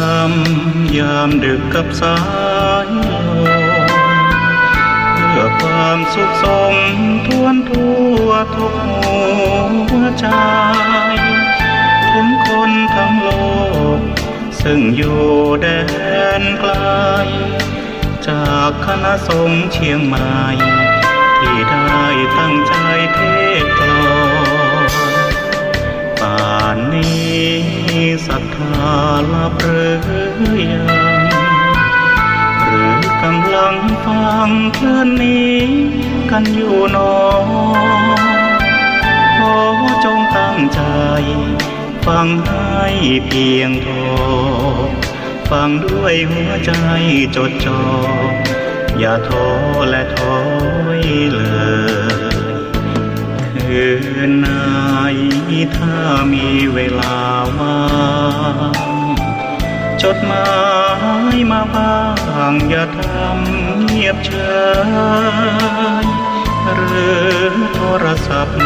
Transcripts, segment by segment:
ำยามดึกกับสายลมเพื่อความสุขสมทวนทั่วทุกหัวใจถึงคนทั้งโลกซึ่งอยู่แดนไกลจากคณะสงฆ์เชียงใหม่ที่ได้ตั้งใจเทศกลอนป่านนี้ศรัทธาลับหรือยังหรือกำลังฟังเพลินนี้กันอยู่หนอขอจงตั้งใจฟังให้เพียงพอฟังด้วยหัวใจจดจ่ออย่าท้อและถอยเลยคืนไหนถ้ามีเวลาว่างจดหมายมาบ้างอย่าทำเงียบเฉยหรือโทรศัพท์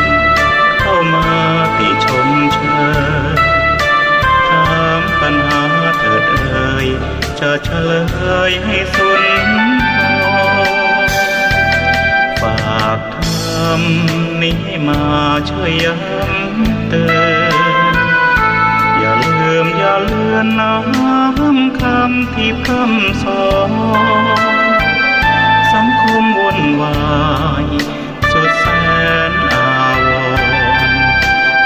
เข้ามาติชมเชยถามปัญหาเถิดเอ่ยจะเฉลยให้สุนทรฝากธรรมนี้มาช่วยย้ำเตือนอย่าลืมอย่าเลือนน้ำคำที่พร่ำสอนสังคมวุ่นวายสุดแสนอาวรณ์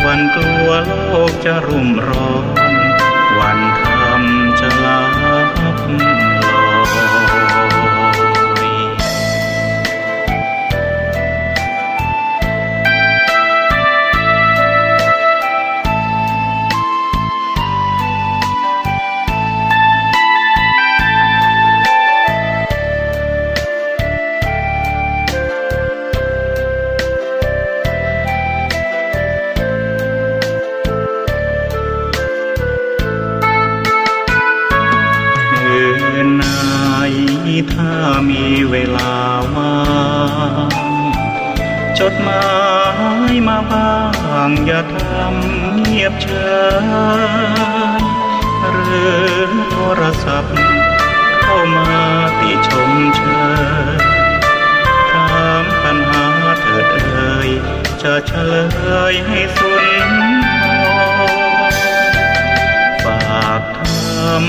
วันกลัวโลกจะรุ่มร้อนวันธรรมจะลับลอยถ้ามีเวลาว่างจดหมายมาบ้างอย่าทำเงียบเฉยหรือโทรศัพท์เข้ามาติชมเชยถามปัญหาเถิดเอ่ยจะเฉลยให้สุนทรฝากธรรม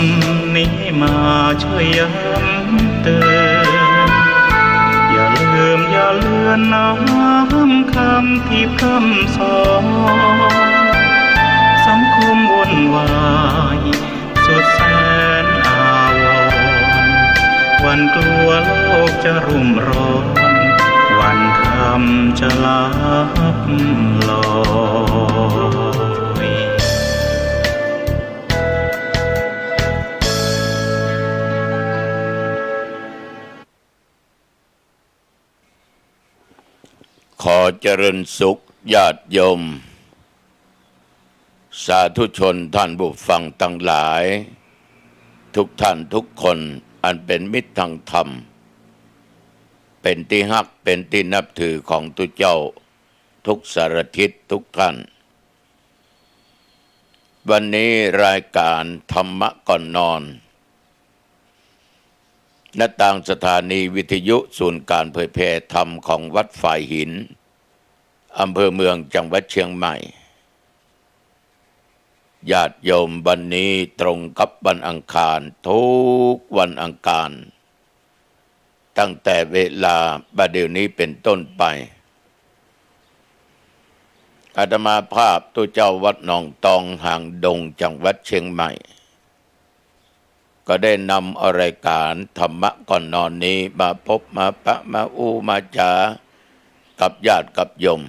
นี้มาช่วยย้ำเตือนอย่าลืมอย่าเลือนน้ำคำที่พร่ำสอนสังคมวุ่นวายสุดแสนอาวรณ์วันกลัวโลกจะรุ่มร้อนวันธรรมจะลับลอยขอเจริญสุขญาติโยมสาธุชนท่านผู้ฟังทั้งหลายทุกท่านทุกคนอันเป็นมิตรทางธรรมเป็นที่ฮักเป็นที่นับถือของตุเจ้าทุกสารทิศทุกท่านวันนี้รายการธรรมะก่อนนอนณต่างสถานีวิทยุศูนย์การเผยแพร่ธรรมของวัดฝ่ายหินอำเภอเมืองจังหวัดเชียงใหม่ญาติโยมวันนี้ตรงกับวันอังคารทุกวันอังคารตั้งแต่เวลาบัดเดี๋ยวนี้เป็นต้นไปอาตมาภาพตัวเจ้าวัดหนองตองห่างดงจังหวัดเชียงใหม่ก็ได้นำเอารายการธรรมะก่อนนอนนี้มาพบมาปะมาอู้มาจากับญาติกับโยม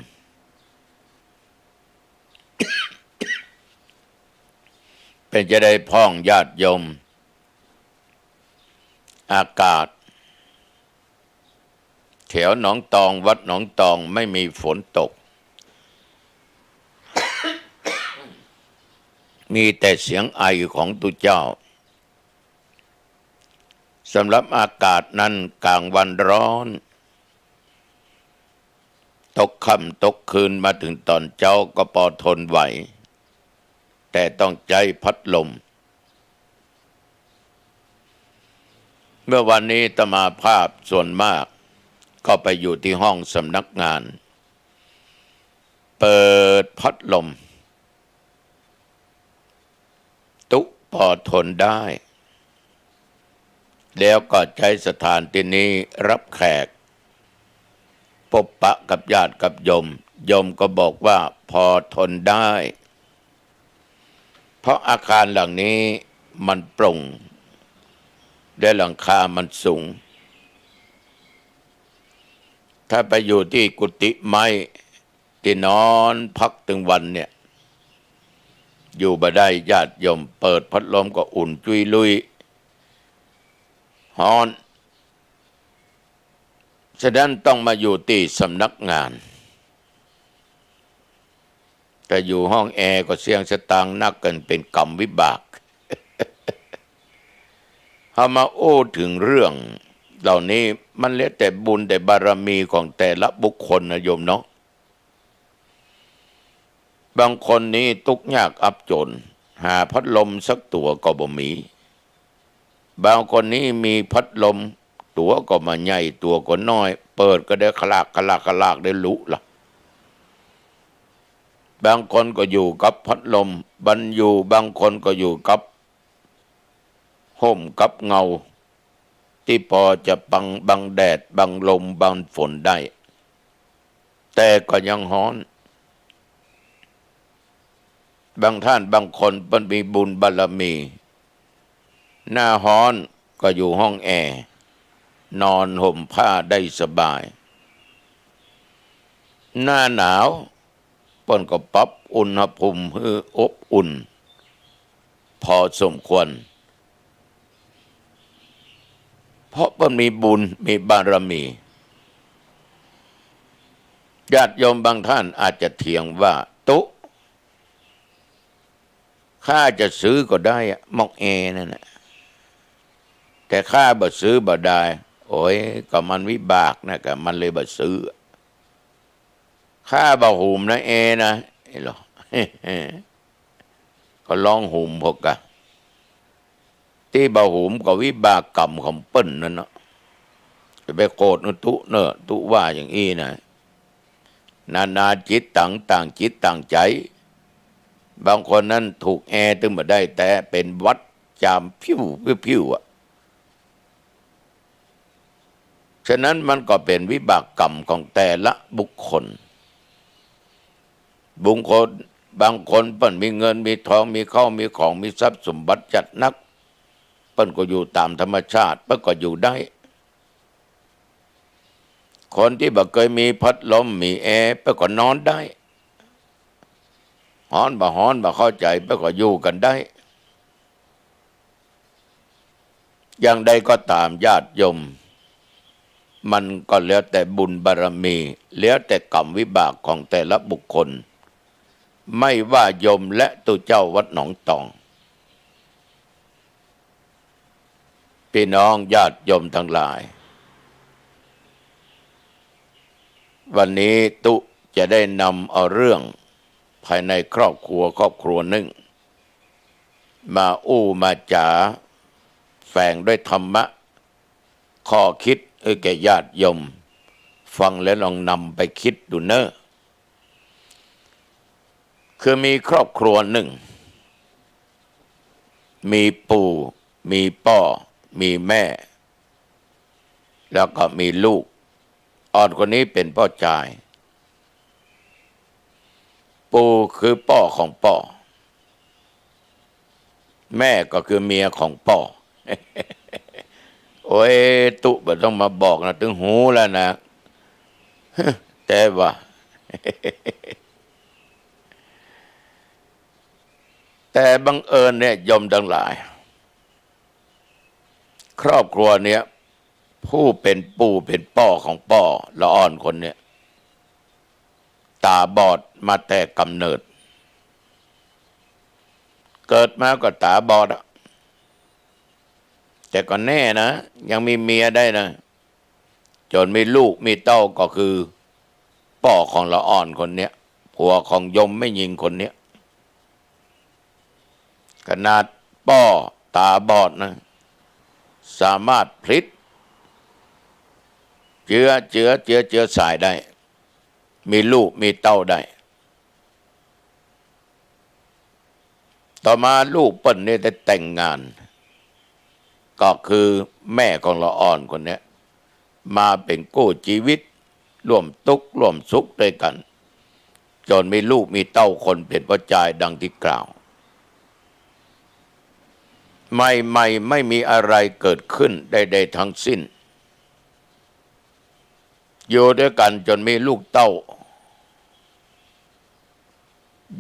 เป็นจะได้พ้องญาติโยมอากาศแถวหนองตองวัดหนองตองไม่มีฝนตก มีแต่เสียงไอของตุเจ้าสำหรับอากาศนั้นกลางวันร้อนตกค่ำตกคืนมาถึงตอนเช้าก็พอทนไหวแต่ต้องใจพัดลม เมื่อวันนี้อาตมาภาพส่วนมากก็ไปอยู่ที่ห้องสำนักงานเปิดพัดลมตุพอทนได้แล้วก็ใช้สถานที่นี้รับแขกพบปะกับญาติกับโยมก็บอกว่าพอทนได้เพราะอาคารหลังนี้มันโปร่งและหลังคามันสูงถ้าไปอยู่ที่กุฏิไม้ที่นอนพักถึงวันเนี่ยอยู่บ่ได้ญาติโยมเปิดพัดลมก็อุ่นจุยลุยฮ้อนฉะนั้นต้องมาอยู่ที่สำนักงานแต่อยู่ห้องแอร์ก็เสี่ยงสตางค์นักกันเป็นกรรมวิบาก เอามาโอ้ถึงเรื่องเหล่านี้มันแล้วแต่บุญแต่บารมีของแต่ละบุคคลนะโยมเนาะบางคนนี้ทุกข์ยากอับจนหาพัดลมสักตัวก็บ่มีบางคนนี้มีพัดลมตัวก็มาใหญ่ตัวก็น้อยเปิดก็ได้คลากได้ลุละบางคนก็อยู่กับพัดลมบรรยูบางคนก็อยู่กับห่มกับเงาที่พอจะบังแดดบังลมบังฝนได้แต่ก็ยังร้อนบางท่านบางคนมันมีบุญบารมีหน้าร้อนก็อยู่ห้องแอร์นอนห่มผ้าได้สบายหน้าหนาวเปิ้นก็ปรับอุณหภูมิให้อบอุ่นพอสมควรเพราะเปิ้นมีบุญมีบารมีญาติโยมบางท่านอาจจะเถียงว่าตุ๊ข้าจะซื้อก็ได้มอกแอนั่นแหละแต่ข้าบ่ซื้อบ่ได้โอ้ยก็มันวิบากนะก็มันเลยบ่ซื้อข้าบ่หุมนะแอนะไอ้หรอ ก็ลองหุมพวกกะที่บ่หุมก็วิบากกรรมของเปิ้นนั่นเนาะจะไปโกรธตุเนอะตุว่าอย่างอี้นะนาจิตต่างจิตต่างใจบางคนนั้นถูกแอตึงมาได้แต่เป็นวัดจามผิวอ่ะฉะนั้นมันก็เป็นวิบากกรรมของแต่ละบุคคลบางคนเปิ้นมีเงินมีทองมีข้าวมีของมีทรัพย์สมบัติจัดนักเปิ้นก็อยู่ตามธรรมชาติเปิ้นก็อยู่ได้คนที่บ่เคยมีพัดลมมีแอร์เปิ้นก็นอนได้ฮ้อนบ่เข้าใจเปิ้นก็อยู่กันได้อย่างใดก็ตามญาติโยมมันก็แล้วแต่บุญบารมีแล้วแต่กรรมวิบากของแต่ละบุคคลไม่ว่าโยมและตัวเจ้าวัดหนองตองพี่น้องญาติโยมทั้งหลายวันนี้ตุจะได้นำเอาเรื่องภายในครอบครัวหนึ่งมามาจาแฝงด้วยธรรมะข้อคิดแก่ญาติโยมฟังแล้วลองนำไปคิดดูเนอะคือมีครอบครัวหนึ่งมีปู่มีพ่อมีแม่แล้วก็มีลูกอ่อนคนนี้เป็นพ่อชายปู่คือพ่อของพ่อแม่ก็คือเมียของพ่อ โอ้ยตุบ่ต้องมาบอกนะถึงหูแล้วนะ แต่ว่า แต่บังเอิญเนี่ยโยมทั้งหลายครอบครัวเนี้ยผู้เป็นปู่เป็นพ่อของพ่อละอ่อนคนเนี่ยตาบอดมาแต่กำเนิดเกิดมาก็ตาบอดอะแต่ก็แน่นะยังมีเมียได้นะจนมีลูกมีเต้าก็คือพ่อของละอ่อนคนเนี้ยผัวของยมไม่ยิงคนเนี้ยขนาดพ่อตาบอดนะ สามารถพลิกเจือสายได้มีลูกมีเต้าได้ต่อมาลูกเปิ้ลเนี่ยได้แต่งงานก็คือแม่ของละอ่อนคนนี้มาเป็นกู้ชีวิตร่วมทุกข์ร่วมสุขด้วยกันจนมีลูกมีเต้าคนเป็นพระจายดังที่กล่าวไม่มีอะไรเกิดขึ้นใดๆทั้งสิ้นอยู่ด้วยกันจนมีลูกเต้า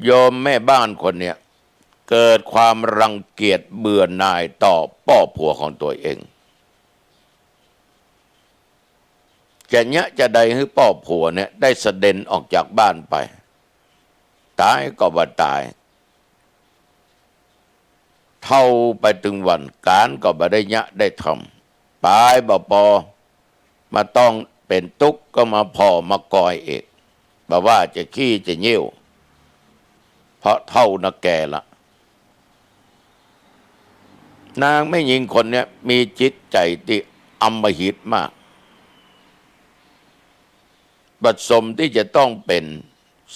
โยมแม่บ้านคนเนี้ยเกิดความรังเกียจเบื่อหน่ายต่อพ่อผัวของตัวเองจะเนี้ยจะใดให้พ่อผัวเนี่ยได้เสด็จออกจากบ้านไปตายก็บ่ตายเท่าไปถึงวันการก็บ่ได้เนี้ยได้ทำตายบ่พอมาต้องเป็นทุกข์ก็มาพอมากอยเอกบ่ว่าจะขี้จะเยี่ยวเพราะเท่านะแก่ละนางไม่หญิงคนเนี้ยมีจิตใจที่อำมหิตมากบัดสมที่จะต้องเป็น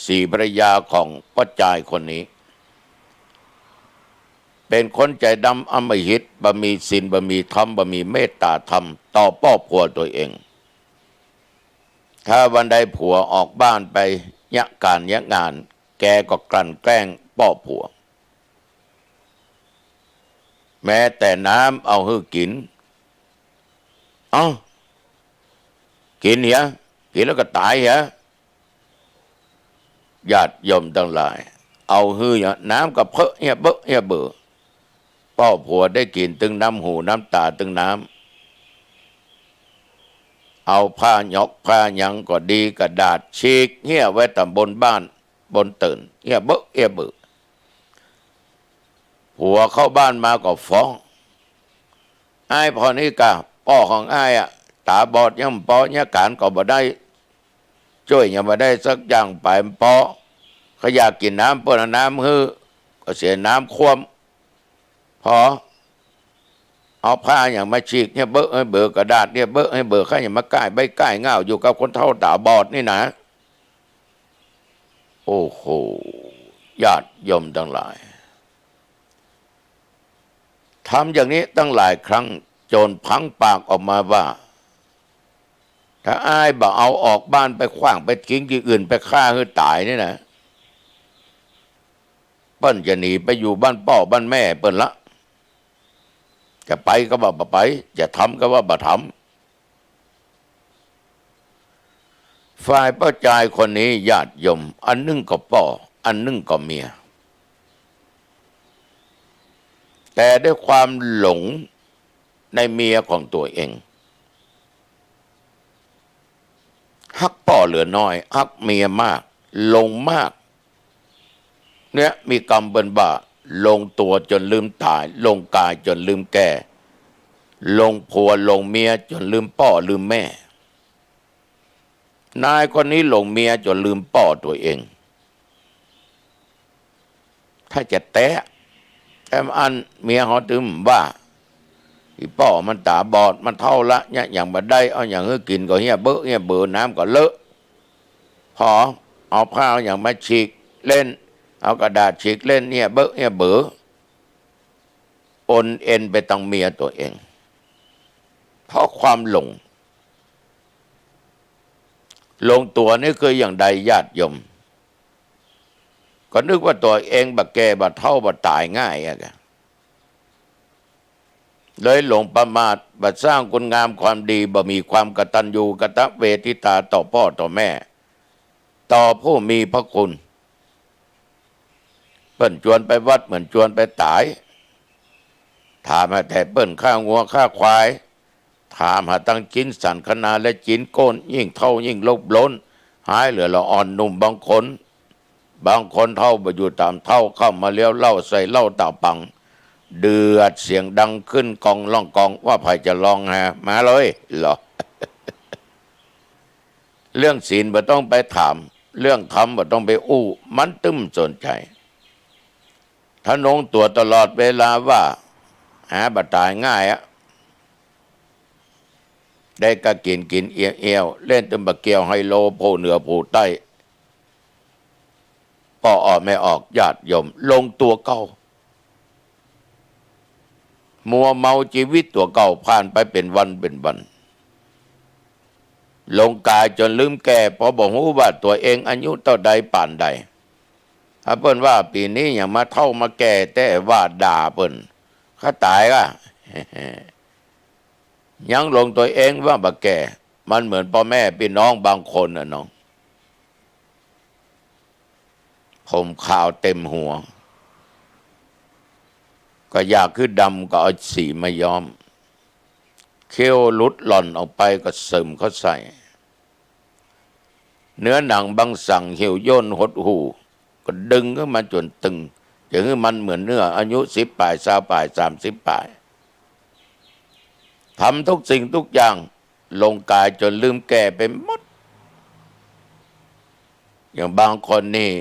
สีภรรยาของพ่อจายคนนี้เป็นคนใจดำอำมหิตบ่มีศีลบ่มีธรรมบ่มีเมตตาธรรมต่อพ่อผัวตัวเองถ้าวันใดผัวออกบ้านไปยะการยะงานแกก็กลั่นแกล้งพ่อผัวแม้แต่น้ำเอาให้กินกินเหรอกินแล้วก็ตายเหรอญาติโยมทั้งหลายเอาฮือน้ำก็เพอะเบอะเบอพ่อผัวได้กินตึงน้ำหูน้ำตาตึงน้ำเอาผ้าหยกผ้าหยังก็ดีกระดาษฉีกเหี้ยไว้ต่ำบนบ้านบนตื่นเหี้ยเบอผัวเข้าบ้านมาก็ฟ้องไอ้พอนี้กะพ่อของไอ้ตาบอดยังปอเนี่ยการก็บ่ได้ช่วยยังบ่ได้สักอย่างไปปอเขาอยากกินน้ำเปิ้นน้ำฮือก็เสียน้ำควมพอเอาผ้าอย่างมาฉีกเนี่ยเบอะให้เบอกระดาษเนี่ยเบอะให้เบอข้าอย่างมาใกล้ใบใกล้เงาอยู่กับคนเฒ่าตาบอดนี่นะโอ้โหญาติโยมทั้งหลายทำอย่างนี้ตั้งหลายครั้งจนพังปากออกมาว่าถ้าอ้ายบ่เอาออกบ้านไปขว้างไปทิ้งที่อื่นไปฆ่าให้ตายนี่นะเปิ้นจะหนีไปอยู่บ้านพ่อบ้านแม่เปิ้นละจะไปก็ว่าบ่ไปจะทำก็ว่าบ่ทำฝ่ายป้าจายคนนี้ญาติโยมอันนึงก็พ่ออันนึงก็เมียแต่ด้วยความหลงในเมียของตัวเองฮักพ่อเหลือน้อยฮักเมียมากลงมากเนี่ยมีกรรมเป็นบ่าลงตัวจนลืมตายลงกายจนลืมแก่ลงผัวลงเมียจนลืมพ่อลืมแม่นายคนนี้ลงเมียจนลืมพ่อตัวเองถ้าจะแตะอันเมียเขาถึงว่าที่พ่อมันตาบอดมันเท่าละเนี่ยอย่างบัดได้เอาอย่างให้กินก็เฮียเบอน้ำก็เลอะพอเอาผ้าอย่างมาฉีกเล่นเอากระดาษฉีกเล่นเนี่ยเบอปนเอ็นไปตั้งเมียตัวเองเพราะความหลงตัวนี่คืออย่างใดญาติโยมก็นึกว่าตัวเองบักแก่บักเท่าบักตายง่ายอะเลยหลงประมาทบัดสร้างคุณงามความดีบ่มีความกตัญญูกตเวทิตาต่อพ่อต่อแม่ต่อผู้มีพระคุณเปิ้นชวนไปวัดเหมือนชวนไปตายถามหาแต่เปิ้นข้างัวข้าควายถามหาตั้งจินสันคณาและจินโกนยิ่งเท่ายิ่งลบล้นหายเหลือละอ่อนหนุ่มบางคนเท่าไปอยู่ตามเท่าเข้ามาเลี้ยวเล่าใส่เล่าตาปังเดือดเสียงดังขึ้นกองล่องกองว่าใครจะลองฮะมาเลยเหรอ เรื่องศีลบ่ต้องไปถามเรื่องธรรมบ่ต้องไปอู้มันตึ้มสนใจถ้านงตัวตลอดเวลาว่าหาบัตายง่าย ได้ก็กินเอี้ยวเล่นตึมบะเกียวไฮโลโผเหนือโผใต้ป่อออกไม่ออกญาติโยมลงตัวเก่ามัวเมาชีวิตตัวเก่าผ่านไปเป็นวันลงกายจนลืมแก่พอบอกหูว่าตัวเองอายุเท่าใดป่านใดถ้าเปิ้นว่าปีนี้อย่ามาเท่ามาแก่แต่ว่าด่าเปิ้นข้าตายก็ ยังลงตัวเองว่าบักแก่มันเหมือนพ่อแม่พี่น้องบางคนน่ะน้องผมขาวเต็มหัวก็อยากคือดำก็เอาสีมาย้อมเขี้ยวลุดหล่อนออกไปก็เสริมเขาใส่เนื้อหนังบางสั่งเหี่ยวย่นหดหูก็ดึงขึ้นมาจนตึงอย่างนี้มันเหมือนเนื้ออายุ10 ปลาย20 ปลาย30 ปลายทำทุกสิ่งทุกอย่างลงกายจนลืมแก่ไปหมดอย่างบางคนนี่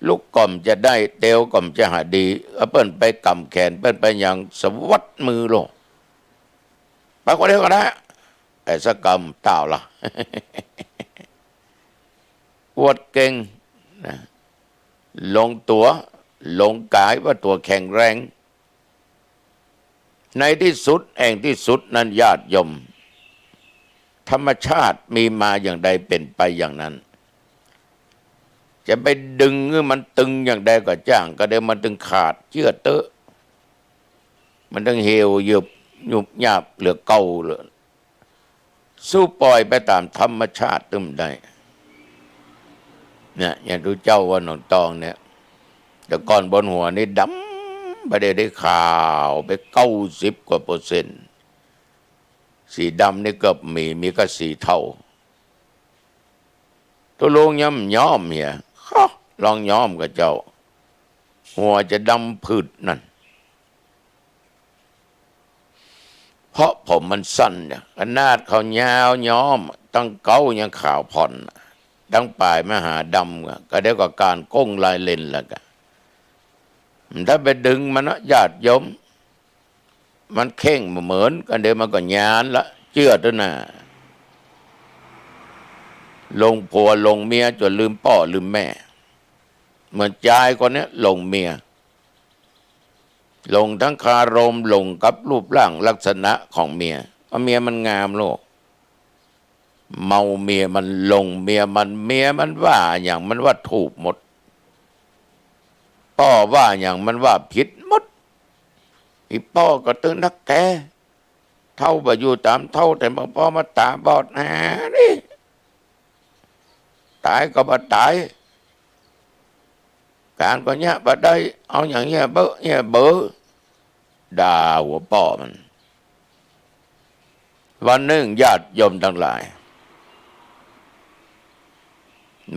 ลูกก่อมจะได้เตียวก่อมจะหาดีเปิ้นไปกำแขนเปิ้นไปอย่างสวัดมือโลไปคนเดียวก็ได้ไอ้สกรรมเต่าล่ะ อวดเก่งนะลงตัวลงกายว่าตัวแข็งแรงในที่สุดแห่งที่สุดนั้นญาติโยมธรรมชาติมีมาอย่างใดเป็นไปอย่างนั้นจะไปดึงมันตึงอย่างใดก็จ้างก็เดี๋ยวมันตึงขาดเชื่อเตอะมันตึงเหี่ยวหยุบหยุบหยาบเหลือเก่าเหลือสู้ปล่อยไปตามธรรมชาติตึมได้เนี่ยอย่างดูเจ้าว่าหนองตองเนี่ยแต่ก่อนบนหัวนี่ดำไปได้ขาวไป90%สีดำนี่เกือบมีก็สีเทาตัวลงย้อมเหียลองย้อมกับเจ้าหัวจะดำพืชนั่นเพราะผมมันสั้นเนี่ยขนาดเขายาวย้อมตั้งเก้ายังขาวผ่อนตั้งปลายมหาดำก็ได้กว่าการก้งลายเลนแล้วกันถ้าไปดึงมันนะญาติโยมมันเข่งเหมือนกันเดี๋ยวมันก็ยานละเชื่อตัวน่ะลงผัวลงเมียจนลืมพ่อลืมแม่เหมือนชายคนนี้ลงเมียลงทั้งคารมลงกับรูปร่างลักษณะของเมียเพราะเมียมันงามโลกเมาเมียมันลงเมียมันว่าอย่างมันว่าถูกหมดพ่อว่าอย่างมันว่าผิดหมดอีพ่อก็ตื่นนักแกเท่าบ่อยู่ตามเท่าแต่พ่อมาตาบอดหานี่ตายก็บ่ตายการก็เนี่ยบ่ได้เอาอย่างเงี้ยเบอด่าหัวพ่อมันวันหนึ่งญาติโยมทั้งหลาย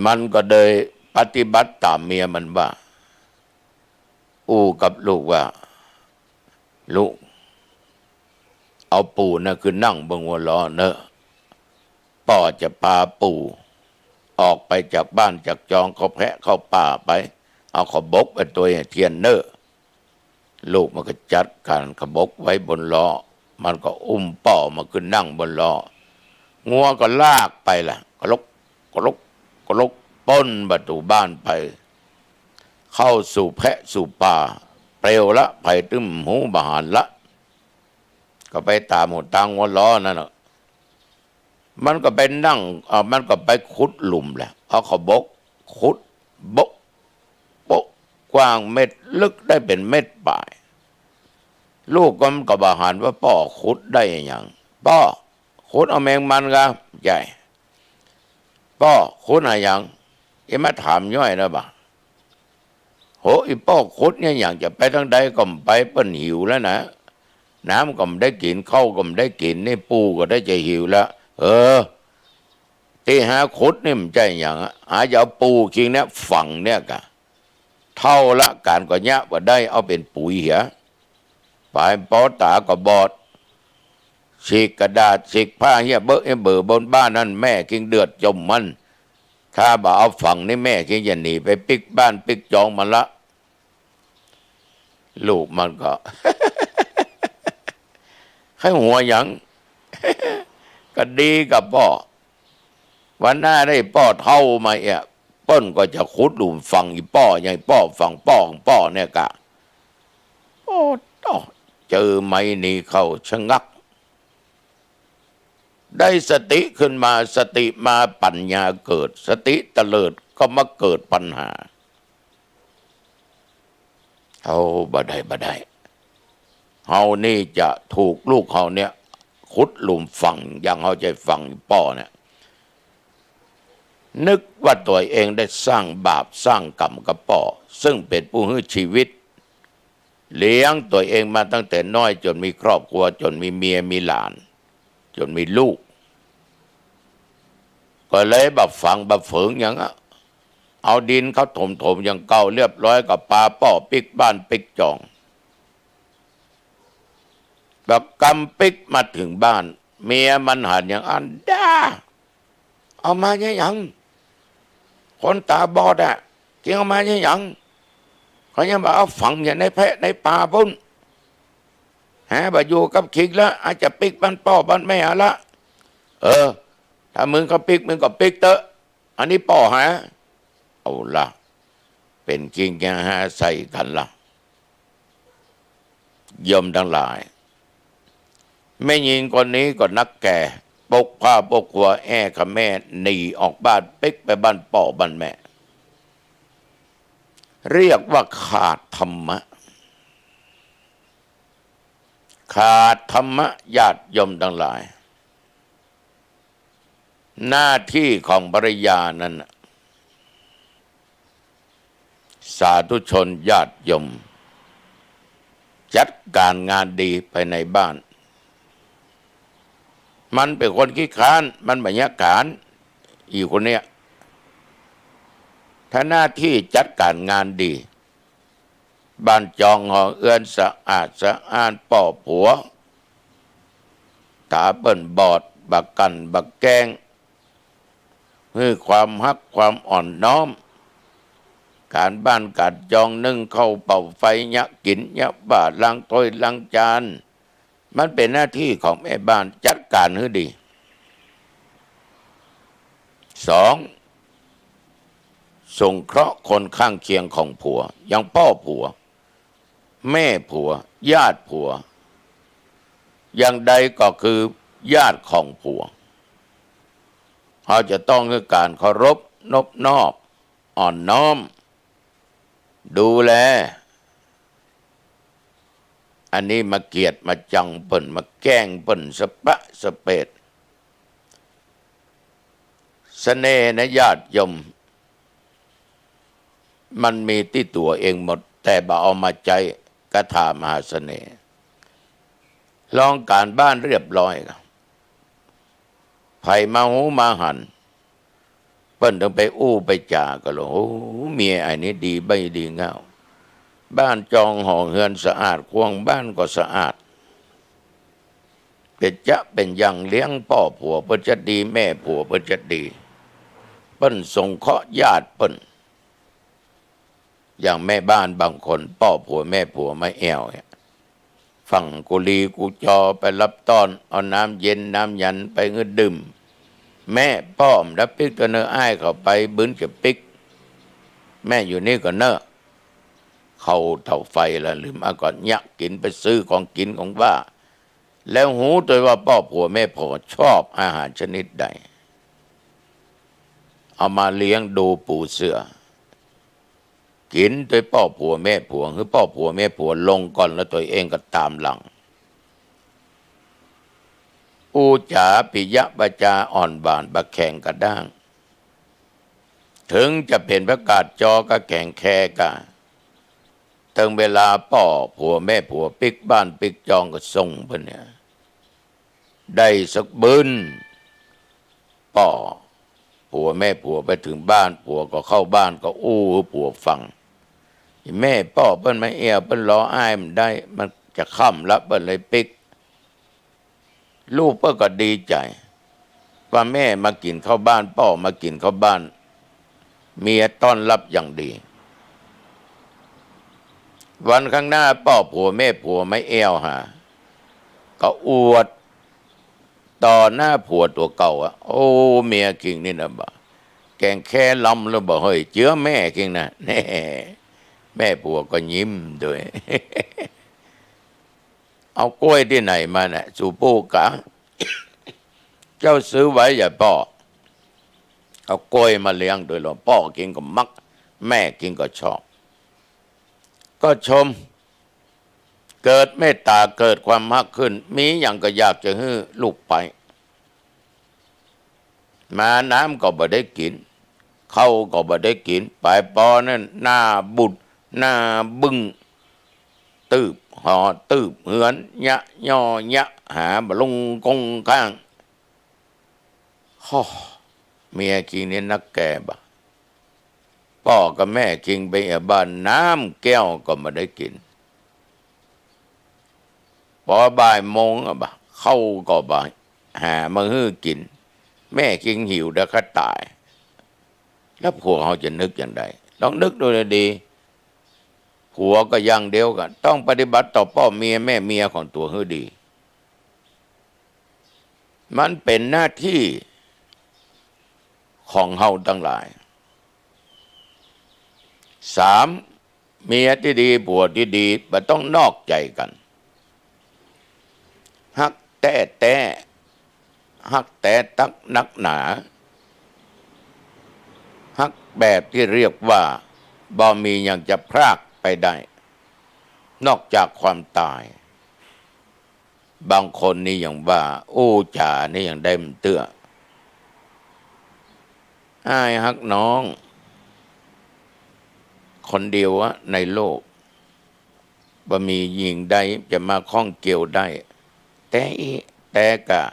มันก็เลยปฏิบัติตามเมียมันว่ากับลูกว่าลูกเอาปู่นะคือนั่งบนหัวล้อเนอะพ่อจะพาปู่ออกไปจากบ้านจากจองเขาแพะเข้าป่าไปเอาขบกไปตัวเทียนเนอะลูกมันก็จัดการขบกไว้บนล้อมันก็อุ้มป่อมาขึ้นนั่งบนล้องัวก็ลากไปล่ะก็ลกป้นประตูบ้านไปเข้าสู่แพะสู่ป่าเปลวละไผ่ตึ้มหูบาหานละก็ไปตามหัวตังหัวล้อนั่นนะมันก็ไปนั่งมันก็ไปขุดหลุมแหละเอาขบกขุดบกกว้างเม็ดลึกได้เป็นเม็ดปลายลูกก็มันก็บาหานว่าพ่อขุดได้อย่างพ่อขุดเอาแมงมันกันใหญ่พ่อขุดอะไรอย่างมาถามย่อยนะบ่าโหอีพ่อขุดเนี่ยอย่างจะไปทางใดก็ไปเปิ้นหิวแล้วนะน้ำก็ไม่ได้กินข้าวก็ไม่ได้กินนี่ปูก็ได้จะหิวแล้วที่หาขุดนี่มันใจอย่างหาจะเอาปูคิงเนี่ยฝังเนี่ยกะเท่าละการก็ยะว่าได้เอาเป็นปุ๋ยเหียปลายปอตาก็บอดฉีกกระดาษฉีกผ้าเหี้ยเบอบนบ้านนั่นแม่คิงเดือดจมมันถ้าบ่เอาฝังนี่แม่คิงจะหนีไปปิกบ้านปิกจองมันละลูกมันก็ ให้หัวหยัง ก็ดีกับพ่อวันหน้าได้พ่อเท่ามาเปิ้นก็จะขุดหลุมฟังอีป้อใหญ่ป้อฟังป้อของป้อเนี่ยกะโอ้ต่อเจอไม้นี่เข้าชะงักได้สติขึ้นมาสติมาปัญญาเกิดสติเตลิดก็มาเกิดปัญหาเอาบ่ได้เฮานี่จะถูกลูกเฮาเนี่ยขุดหลุมฝังอย่างเฮาใจฝังป้อเนี่ยนึกว่าตัวเองได้สร้างบาปสร้างกรรมกับป้อซึ่งเป็นผู้ให้ชีวิตเลี้ยงตัวเองมาตั้งแต่น้อยจนมีครอบครัวจนมีเมียมีหลานจนมีลูกก็เลยแบบฝังแบบฝืนอย่างนั้นเอาดินเขาถมอย่างเก่าเรียบร้อยกับปลาป้อปิกบ้านปิกจองแบบกำปิกมาถึงบ้านเมียมันหันอย่างอันด้าเอามาเนี่ยยังคนตาบอดเกี่ยวมาเนี่ยยังเขายังบอกเอาฝังอย่างในแพะในป่าพุ่นบาอยู่กับคิกแล้วอาจจะปิกบ้านป้อบ้านแม่ละถ้ามึงก็ปิกมึงก็ปิกเตอะอันนี้ป้อเอาละเป็นจริงแกใส่กันละยมทั้งหลายแม่หญิงคนนี้ก็นักแก่ปกผ้าปกหัวกับแม่หนีออกบ้านปิกไปบ้านป้อบ้านแม่เรียกว่าขาดธรรมะขาดธรรมะญาติโยมทั้งหลายหน้าที่ของภริยานั้นสาธุชนญาติโยมจัดการงานดีภายในบ้านมันเป็นคนขี้ค้านมันบรรยากาศอีกคนเนี้ยถ้าหน้าที่จัดการงานดีบ้านจองหอเอื้อนสะอาดสะอ้านป่อผัวตาเปิ้นบอดบักกันบักแกงให้ความฮักความอ่อนน้อมการบ้านการจองนึ่งเข้าเป่าไฟยะกินยะบาดล้างถ้วยล้างจานมันเป็นหน้าที่ของแม่บ้านจัดการให้ดีสองสงเคราะห์คนข้างเคียงของผัวอย่างพ่อผัวแม่ผัวญาติผัวอย่างใดก็คือญาติของผัวเขาจะต้องให้การเคารพนบนอบอ่อนน้อมดูแลอันนี้มาเกียดมาจังเปิ่นมาแกล้งเปิ่นสปะสเปดเสน่ห์นะญาติโยมมันมีที่ตัวเองหมดแต่บ่เอามาใจกระถามหาเสน่ห์ลองการบ้านเรียบร้อยครับไผ่มาหูมาหันเปิ้นต้องไปอู้ไปจาก็เลยโอ้เมียไอ้นี้ดีใบดีเงาบ้านจองหอเฮือนสะอาดควงบ้านก็สะอาดเป็นอย่างเลี้ยงพ่อผัวเปิ้นจะดีแม่ผัวเปิ้นจะดีเปิ้นสงเคราะห์ญาติเปิ้นอย่างแม่บ้านบางคนพ่อผัวแม่ผัวไม่แอวฝั่งกุลีกูจอไปรับต้อนเอาน้ำเย็นน้ำยันไปเงือดื่มแม่ป้อมรับปิกตัวเนื้ออ้ายเข้าไปบึ้นกับปิกแม่อยู่นี่ก็เนอะเข้าเท่าไฟแล้วลืมมาก่อนยักกินไปซื้อของกินของว่าแล้วหูตัวว่าพ่อผัวแม่ผัวชอบอาหารชนิดใดเอามาเลี้ยงดูปูเสือกินโดยพ่อผัวแม่ผัวคือพ่อผัวแม่ผัวลงก่อนแล้วตัวเองก็ตามหลังอูจ๋าปิยะบาจาอ่อนบานบะแข่งกระด้างถึงจะเป็นประกาศจอกระแข่งแคกะถึงเวลาพ่อผัวแม่ผัวปิกบ้านปิกจองก็ส่งเพิ่นเนี่ยได้สักบึ้นพ่อผัวแม่ผัวไปถึงบ้านผัวก็เข้าบ้านก็อู้ผัวฟังแม่พ่อเปิ้นไม่เอวเปิ้นรออ้ายมันได้มันจะค่ำแล้วเปิ้นเลยปิกลูกเปิ้นก็ดีใจว่าแม่มากินข้าวบ้านพ่อมากินข้าวบ้านเมียต้อนรับอย่างดีวันข้างหน้าพ่อผัวแม่ผัวไม่เอวก็อวด ต่อหน้าผัวตัวเก่าอะโอ้เมียคิงนี่นะบ่แกงแค่ลำแล้วบ่เฮ้ยเจือแม่คิงนะแน่แม่ผัวก็ยิ้มด้วย เอากล้วยที่ไหนมาน่ะสู่ปู่กะ เจ้าซื้อไว้อย่าพ่อเอากล้วยมาเลี้ยงโดยหลวงพ่อกินก็มักแม่กินก็ชอบ ก็ชมเกิดเมตตาเกิดความมักขึ้นมีอย่างก็อยากจะให้ลูกไปมาน้ำก็บ่ได้กินเข้าก็บ่ได้กินไปปอนั่นหน้าบุดหน้าบึ้งตืบห่อตืบเหือนยะย่อยะหาบลงกงข้างฮ่อเมียกิงนี่นักแก่บะพ่อกับแม่กิงไปบ้านน้ำแก้วก็ไม่ได้กินพอบ่ายโมงบะเข้าก็บ่ายหามาฮื้อกินแม่กิงหิวแล้วก็ตายแล้วผัวเขาจะนึกอย่างไรลองนึกดูดีผัวก็อย่างเดียวกันต้องปฏิบัติต่อพ่อเมียแม่เมียของตัวให้ดี มันเป็นหน้าที่ของเฮาทั้งหลายสามเมียที่ดีผัวที่ดีมันต้องนอกใจกันฮักแต่ฮักแต่ตักนักหนาฮักแบบที่เรียกว่าบ่มีอย่างจะพรากไปได้นอกจากความตายบางคนนี่อย่างว่าโอ้จ่านี่อย่างได้มันเตื้ออ้ายฮักน้องคนเดียวในโลกบ่มีหญิงใดจะมาข้องเกี่ยวได้แต่กะ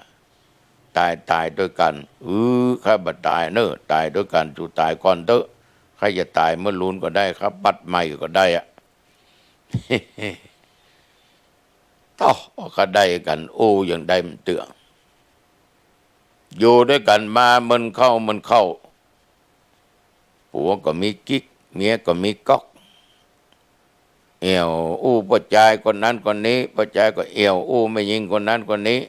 ตายด้วยกันข้าบ่ตายเนอะตายด้วยกันจูตายก่อนเถอะใครจะตายเมื่อลุนก็ได้ครับปัดใหม่ก็ได้อะ ต่อก็ได้กันโอ้ยังได้มันเตืออยู่ด้วยกันมามันเข้าผัวก็มีกิ๊กเมียก็มีก๊อกเอี่ยวประจายคนนั้นคนนี้ประจายก็เอี่ยวไม่ยิงคนนั้นคนนี้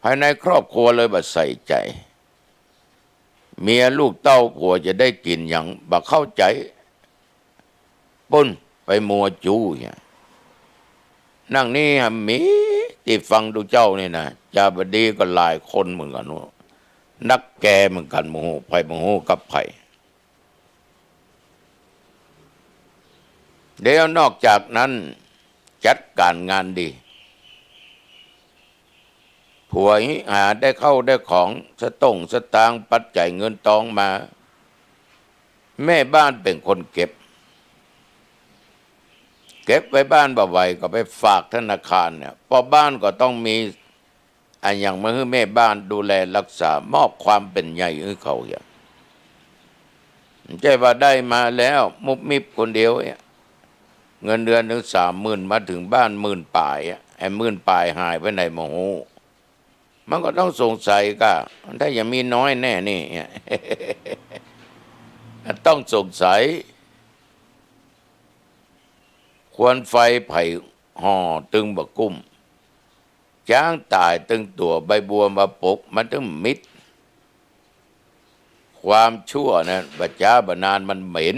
ภายในครอบครัวเลยบ่ใส่ใจเมียลูกเต้าผัวจะได้กินอย่างบ่เข้าใจปุ้นไปมัวจูเนี่ยนั่งนี่มีที่ฟังดูเจ้านี่นะจาบดีก็หลายคนเหมือนกันนักแกเหมือนกันโมโหไผ่โมโหกับไผ่เดี๋ยวนอกจากนั้นจัดการงานดีผัวหาได้เข้าได้ของสตางค์ปัจจัยเงินทองมาแม่บ้านเป็นคนเก็บไว้บ้านบ่ไหวก็ไปฝากธนาคารเนี่ยพอบ้านก็ต้องมีอันอย่างมาให้แม่บ้านดูแลรักษามอบความเป็นใหญ่ให้เขาอย่างใช่ว่าได้มาแล้วมุบมิบคนเดียวเงินเดือนถึง30,000มาถึงบ้าน10,000 ปลายไอ้10,000 ปลายหายไปไหนโมโหมันก็ต้องสงสัยก็ถ้ายังมีน้อยแน่นี่ ต้องสงสัยควรไฟไผ่ห่อตึงบะกุ้มจ้างตายตึงตัวใบบัวมาปกมันถึงมิดความชั่วนะบัจจาบนานมันเหม็น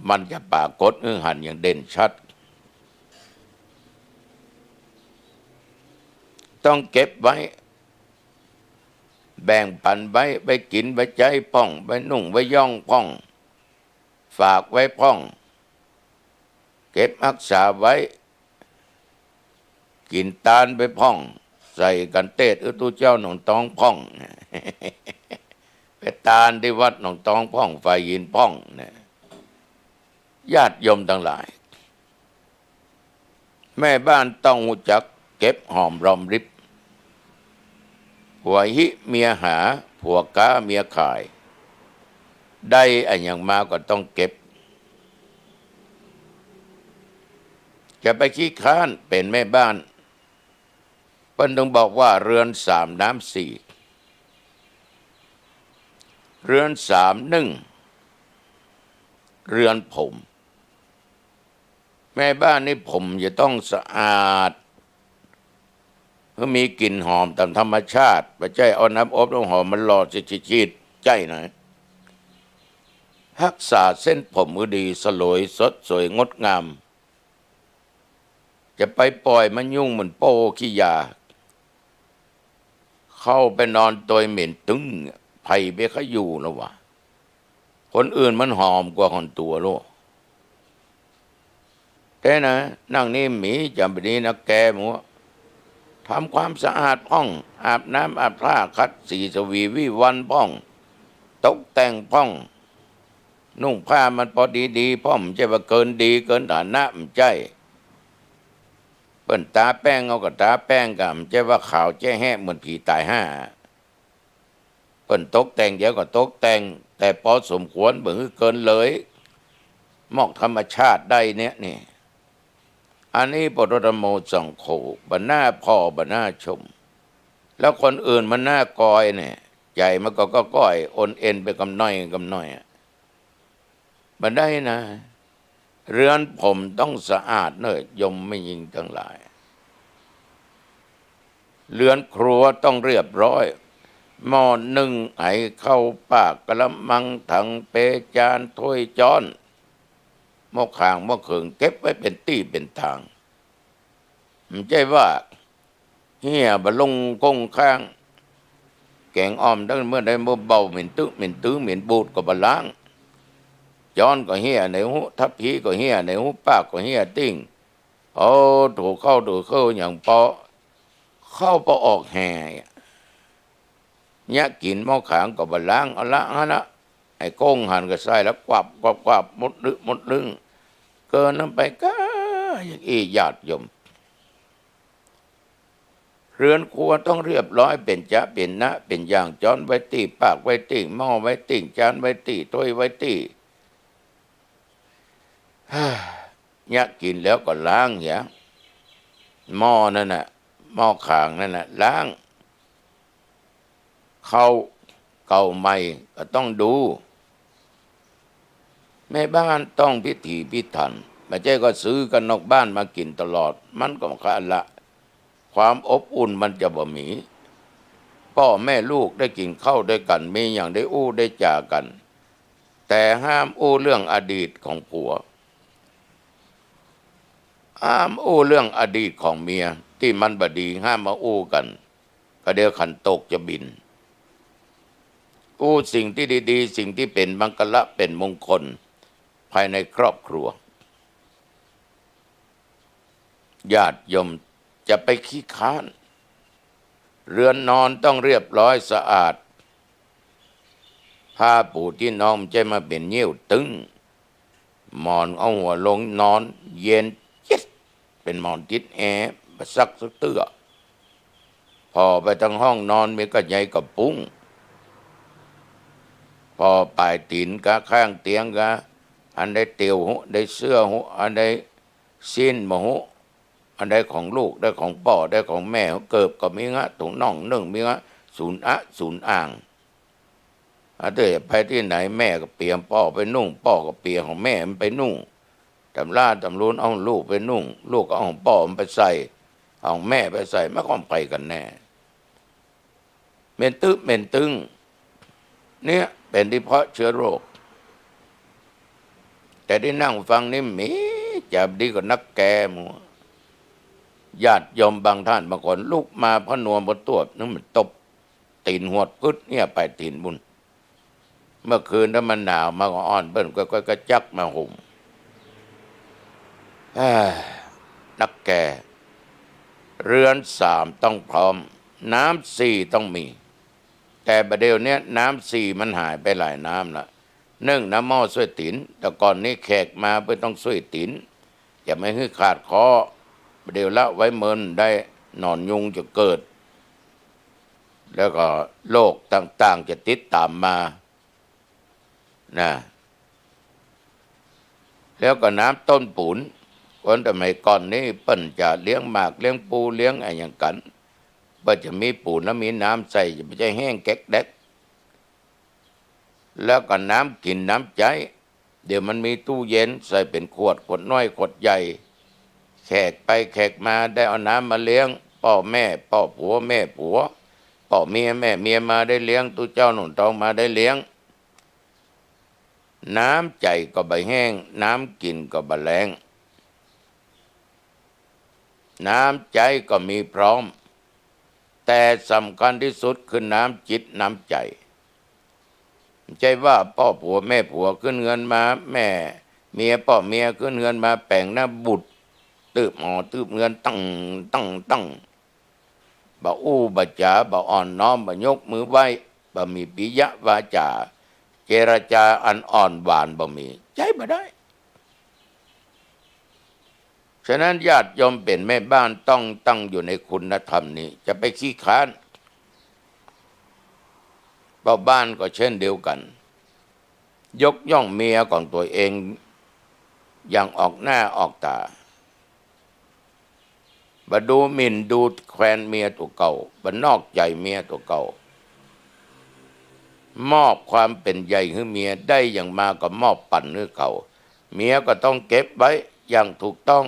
มันจะปรากฏหันอย่างเด่นชัดต้องเก็บไว้แบ่งปันไว้ไปกินไปใจพ่องไปนุ่งไปย่องพ่องฝากไว้พ่องเก็บรักษาไว้กินตาลไปพ่องใส่กันเตศตุเจ้าหนองตองพ่อง ไปตาลที่วัดหนองตองพ่องไฟยินพ่องเนี่ยญาติโยมทั้งหลายแม่บ้านต้องหูจักเก็บหอมรอมริบผัวหิเมียหาผัวก้าเมียขายได้อันอย่างมาก็ต้องเก็บจะไปขี้ค้านเป็นแม่บ้านเพิ่นต้องบอกว่าเรือน3 น้ำ 4เรือน3 1เรือนผมแม่บ้านนี่ผมจะต้องสะอาด ก็มีกลิ่นหอมตามธรรมชาติไม่ใช่เอาน้ำอบน้ำหอมมันหล่อชีดใจหน่อยรักษาเส้นผมมือดีสลวยสดสวยงดงามจะไปปล่อยมันยุ่งเหมือนโป้ขี้ยาเข้าไปนอนตัวเหม็นตึงไผ่ไปเขาอยู่แล้ววะคนอื่นมันหอมกว่าคนตัวโลกแต่นะนั่งนี่หมีจำเป็นนี้นะแกมัวทำความสะอาดห้องอาบน้ำอาบท่าคัดสีสวีวิวันพ้องตกแต่งพ้องนุ่งผ้ามันพอดีพ้อมใจว่าเกินดีเกินฐานะมันใจเปิ้นตาแป้งเอากับตาแป้งกับมันใจว่าขาวใจแห้เหมือนผีตายห้าเปิ้นตกแต่งเดี๋ยวก็ตกแต่งแต่พอสมควรเบิ่งเกินเลยมอกธรรมชาติได้เนี่ยนี่อันนี้ปรตโมสังโฆบรรณาพ่อบรรณาชมแล้วคนอื่นมันหน้ากอยเนี่ยใจมันก็ก้อยโอนเอ็นไปกำน้อยบันได้นะเรือนผมต้องสะอาดเนอะยมไม่ยิงทั้งหลายเรือนครัวต้องเรียบร้อยหม้อนึ่งไอเข้าปากกระมังถังเปจานถ้วยจ้อนหม้อข่างหม้อเขิงเก็บไว้เป็นตี้เป็นทางไม่ใช่ว่าเฮียบะลงคงข้างแกงอ้อมตั้งเมื่อใดเมื่อเบาเหม็นตื้อเหม็นบูดก็บะล้างย้อนก็เฮียในหูทับพีก็เฮียในหูปากก็เฮียติ้งโอ้ถูกเข้าอย่างปอเข้าปอออกแห่เนี่ยกินหม้อขางก็บะล้างเอาละฮะนะไอ้โก้งหันก็ใส่แล้วกวับหมดลึงเกินน้ำไปก็อย่างอีญาติโยมเรือนครัวต้องเรียบร้อยเป็นจะเป็นนะเป็นอย่างจ้อนไว้ตีปากไว้ตีหม้อไว้ตีจานไว้ตีถ้วยไว้ตีเนี่ยกินแล้วก็ล้างอย่าหม้อนั่นน่ะหม้อข่างนั่นน่ะล้างเข้าเก่าใหม่ก็ต้องดูแม่บ้านต้องพิถีพิถันไม่ใช่ก็ซื้อกันนอกบ้านมากินตลอดมันก็ขาดละความอบอุ่นมันจะบ่มีพ่อแม่ลูกได้กินข้าวด้วยกันมีอย่างได้อู้ได้จากันแต่ห้ามอู้เรื่องอดีตของผัวห้ามอู้เรื่องอดีตของเมียที่มันบดีห้ามมาอู้กันก็เดี๋ยวขันตกจะบินอู้สิ่งที่ดีๆสิ่งที่เป็นมังคละเป็นมงคลภายในครอบครัวญาติโยมจะไปขี้ค้านเรือนนอนต้องเรียบร้อยสะอาดผ้าปูที่นอนจะมาเป็นเยี่ยวตึงหมอนเอาหัวลงนอนเย็นเจ็ดเป็นหมอนติดแอร์มาซักเตื้อพอไปทางห้องนอนมีก็ใหญ่กับปุ้งพอปลายตีนกะข้างเตียงกะอันใดเตียวหูได้เสื้อหูอันใดสิ้นมหูอันใดของลูกได้ของพ่อได้ของแม่เกิบก็มีงะถุงน่องนึ่งมีงะศูนย์อ่างอาเตยไปที่ไหนแม่ก็เปลี่ยนพ่อไปนุ่งพ่อก็เปลี่ยนของแม่มันไปนุ่งตำราตำรุนเอาลูกไปนุ่งลูกก็เอาของพ่อมันไปใส่เอาแม่ไปใส่ไม่ค่อยไปกันแน่เมนตึงเนี่ยเป็นที่เพราะเชื้อโรคแต่ที่นั่งฟังนี่มีจับดีกว่านักแกมัวญาติโยมบางท่านบางคนลุกมาพนวมบนตัวนึกมันตบตีนหวดพึดเนี่ยไปตีนบุญเมื่อคืนถ้ามันหนาวมาก็อ่อนเบิ้ลก็จักมาห่มนักแก่เรือนสามต้องพร้อมน้ำสี่ต้องมีแต่ประเดี๋ยวนี้น้ำสี่มันหายไปหลายน้ำละนึ่งน้ำหม้อช่วยตินแต่ก่อนนี้แขกมาเพื่อต้องช่วยตินอย่าไม่ให้ขาดคอประเดี๋ยวละไว้เมินได้นอนยุงจะเกิดแล้วก็โรคต่างๆจะติดตามมานะแล้วก็น้ำต้นปูนคนสมัยก่อนนี้เปิ้นจะเลี้ยงหมากเลี้ยงปูเลี้ยงอะไรอย่างกันเปิ้นจะมีปูนแล้วมีน้ำใส่จะไม่ใช่แห้งแก๊กแดกแล้วก็น้ำกินน้ำใจเดี๋ยวมันมีตู้เย็นใส่เป็นขวดน้อยขวดใหญ่แขกไปแขกมาได้เอาน้ำมาเลี้ยง พ่อแม่พ่อผัวแม่ผัวพ่อเมียแม่เมียมาได้เลี้ยงตุเจ้าหนุนทองมาได้เลี้ยงน้ำใจก็ใบแห้งน้ำกินก็บะแรงน้ำใจก็มีพร้อมแต่สำคัญที่สุดคือน้ำจิตน้ำใจไม่ใช่ว่าพ่อผัวแม่ผัวขึ้นเงินมาแม่เมียพ่อเมียขึ้นเงินมาแป่งหน้าบุตรตืบหมอตืบเงินตั้งบ่อู้บ่จ๋าบ่อ่อนน้อมบ่ยกมือไหว้บ่มีปิยวาจาเจรจาอันอ่อนหวานบ่มีใจบ่ได้ฉะนั้นญาติโยมเป็นแม่บ้านต้องตั้งอยู่ในคุณธรรมนี้จะไปขี้ค้านพ่อบ้านก็เช่นเดียวกันยกย่องเมียของตัวเองอย่างออกหน้าออกตาบ่ดูหมิ่นดูแคลนเมียตัวเก่าบ่นอกใจเมียตัวเก่ามอบความเป็นใหญ่ให้เมียได้อย่างมาก็มอบปั่นให้เขาเมียก็ต้องเก็บไว้อย่างถูกต้อง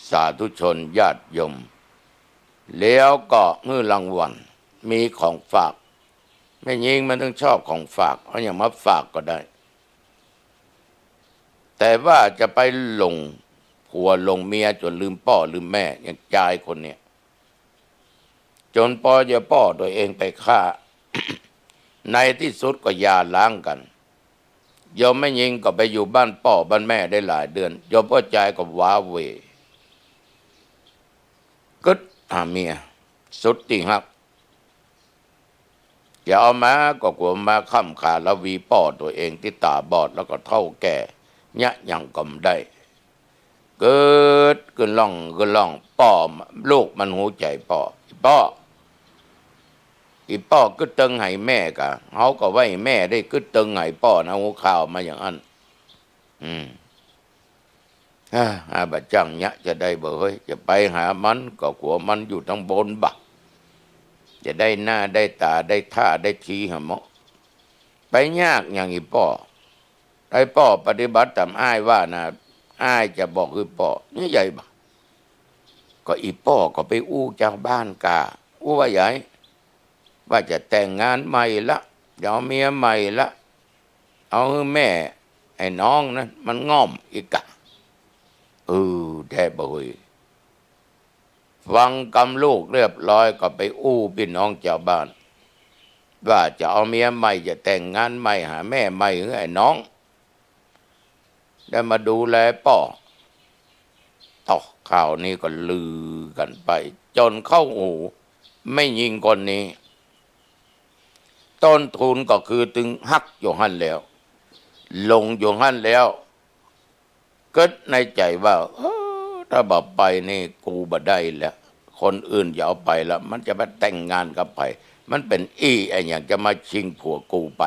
สาธุชนญาติโยมแล้วก็มื้อรางวัลมีของฝากแม่ยิงมันต้องชอบของฝากเอาอย่างมาฝากก็ได้แต่ว่าจะไปหลงผัวหลงเมียจนลืมพ่อลืมแม่อย่างจายคนเนี้ยจนพ่อจะพ่อตัวเองไปฆ่า ในที่สุดก็หย่าร้างกันโยมไม่ยิงก็ไปอยู่บ้านพ่อบ้านแม่ได้หลายเดือนโยมพ่อใจก็ว้าเหวกึดหาเมียสุดที่หักอย่าเอามาก็กลัวมาค้ำขาละวีพ่อตัวเองที่ตาบอดแล้วก็เท่าแก่ยะยังก็ไม่ได้เกิดขึ้นล่องพ่อลูกมันหูใจพ่ออีพ่อกึดตึงให้แม่กะเขาก็ไว้แม่ได้กึดตึงให้พ่อนะหูข่าวมาอย่างนั้นอาบะจังยะจะได้บ่เฮ้ยจะไปหามันก็กลัวมันอยู่ทางบนบักจะได้หน้าได้ตาได้ท่าได้ทีหะหมอไปยากอย่างอีพ่อไอ้พ่อปฏิบัติตามอ้ายว่านะอ้ายจะบอกคือพ่อนี่ใหญ่บ่ก็อีพ่อก็ไปอู้เจ้าบ้านกาอู้ว่าใหญ่ว่าจะแต่งงานใหม่ละจะเอาเมียใหม่ละเอาแม่ไอ้น้องนั้นมันง่อมอีกกะแท้บ่เฮ้ยฟังกำลูกเรียบร้อยก็ไปอู้พี่น้องเจ้าบ้านว่าจะเอาเมียใหม่จะแต่งงานใหม่หาแม่ใหม่ไอ้น้องได้มาดูแลป่อต่อข่าวนี้ก็ลือกันไปจนเข้าหูไม่ยิงคนนี้ต้นทุนก็คือถึงฮักอยู่หันแล้วลงอยู่หันแล้วเกิดในใจว่าถ้าบ่ไปนี่กูบ่ได้แล้วคนอื่นอย่าเอาไปแล้วมันจะมาแต่งงานกับไปมันเป็นไอ้อย่างจะมาชิงผัวกูไป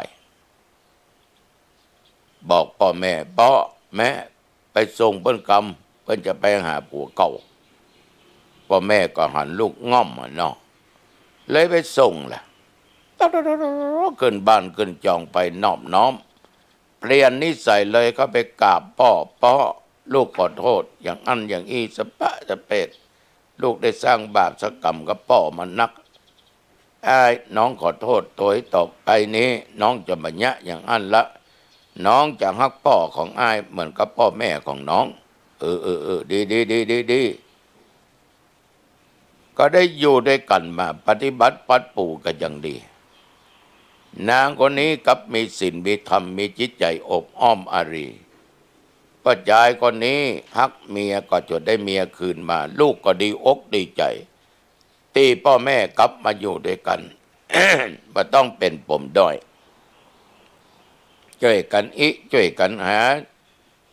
บอกพ่อแม่ไปส่งเพิ่นกำเพิ่นจะไปหาผัวเก่าพ่อแม่ก็หันลูกง่อมเนาะเลยไปส่งล่ะขึ้นบ้านขึ้นจองไปนอบน้อมเปลี่ยนนิสัยเลยเขาไปกราบพ่อลูกขอโทษอย่างอันอย่างอีสปะสะเป็ดลูกได้สร้างบาปสักกรรมกับพ่อมันนักน้องขอโทษตัวให้ต่อไปนี้น้องจะบัญญัติอย่างอันละน้องจะฮักพ่อของอ้ายเหมือนกับพ่อแม่ของน้องดีก็ได้อยู่ด้วยกันมาปฏิบัติปัดปู่กันอย่างดีนางคนนี้กับมีศีลมีธรรมมีจิตใจอบอ้อมอารีป้าจายคนนี้ฮักเมียก็จะได้เมียคืนมาลูกก็ดีอกดีใจตีพ่อแม่กลับมาอยู่ด้วยกัน บ่ต้องเป็นปมด้อยช่วยกันช่วยกันหา